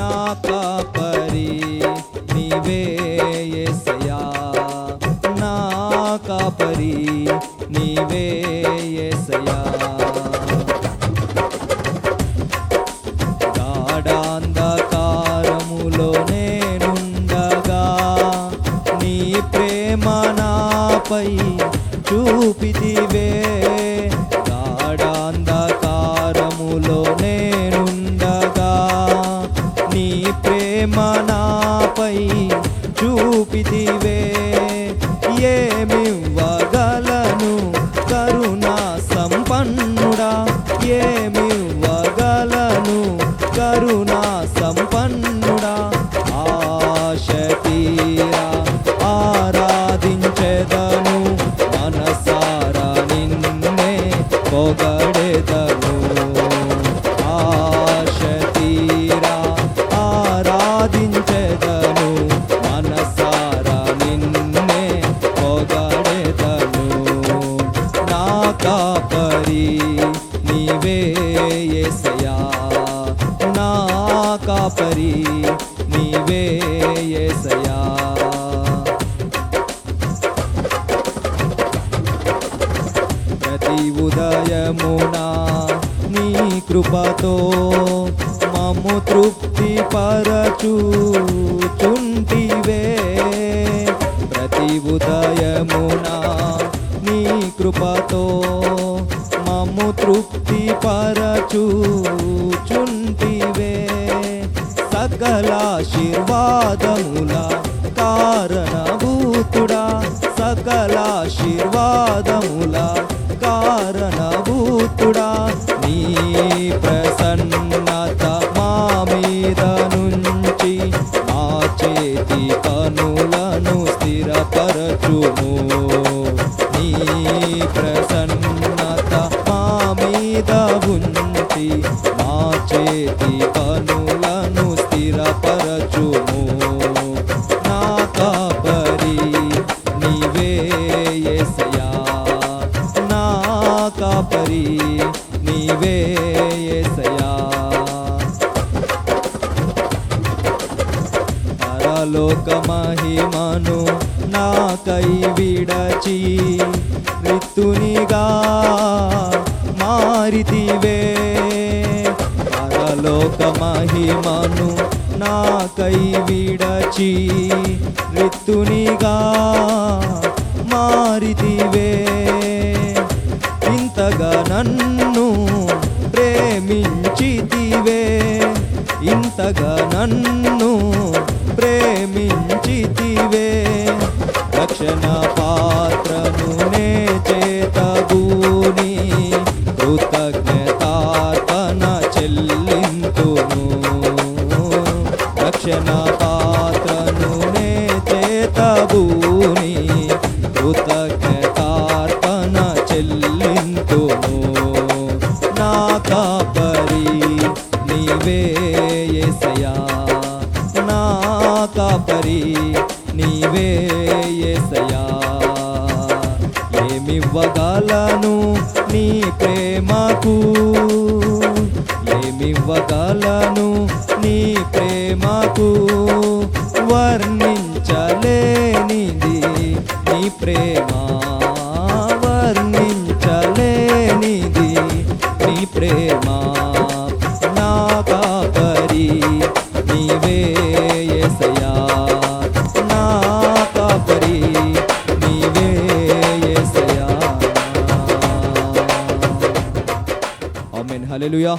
నా కాపరి నీవే యేసయ్యా, నా కాపరి నీవే యేసయ్యా. గాఢాంధకారములో నేనుండగా నీ ప్రేమ నాపై చూపితివే. గాఢాంధకారములో నేనుండగా నీ ప్రేమ నాపై చూపితివే. ఏమివ్వగలను కరుణా సంపన్నుడా, ఏమివ్వగలను కరుణా సంపన్నుడా. ఆశ తీరా ఆరాధించెదను, మనసారా నిన్నే పొగడెదను. ఆశ తీరా ఆరాధించెదను, మనసారా నిన్నే పొగడెదను. నా కాపరి నీవే యేసయ్యా, నా కాపరి నీవే యేసయ్యా. ప్రతి ఉదయమునా నీ కృపతో మమ్ము తృప్తి పరచుచుంటివే. ప్రతి ఉదయమునా నీ కృపతో మమ్ము తృప్తి పరచుచుంటివే. సకలాశీర్వాదముల కారణభూతుడా, సకలాశీర్వాదముల కారణభూతుడా. నీ ప్రసన్నత మా మీద నుంచి మా చేతి పనులను స్థిరపరచుము. నీ ప్రసన్నత మా మీద ఉంచి మా చేతి పనులను స్థిరపరచుము. నా కాపరి నీవే యేసయ్యా, నా కాపరి నీవే యేసయ్యా. పరలోక మహిమను నాకై విడచి రిత్తునిగా మారితివే. పరలోక మహిమను నాకై విడచి రిత్తునిగా మారితివే. ఇంతగా నన్ను ప్రేమించితివే, ఇంతగా నన్ను ప్రేమించితివే. రక్షణ పాత్రను నే చేతబూని కృతజ్ఞతార్పణ చెల్లింతును. రక్షణ పాత్రను నే చేతబూని కృతజ్ఞతార్పణ చెల్లింతును. నా కాపరి నీవే యేసయ్యా, నా కాపరి నీవే యేసయ్యా. ఏమివ్వగలను నీ ప్రేమకు, ఏమివ్వగలను నీ ప్రేమకు. వర్ణించలేనిది నీ ప్రేమ, వర్ణించలేనిది నీ ప్రేమ. నా కాపరి నీవే యేసయ్యా, నా కాపరి నీవే యేసయ్యా. ఆమేన్. హల్లెలూయా.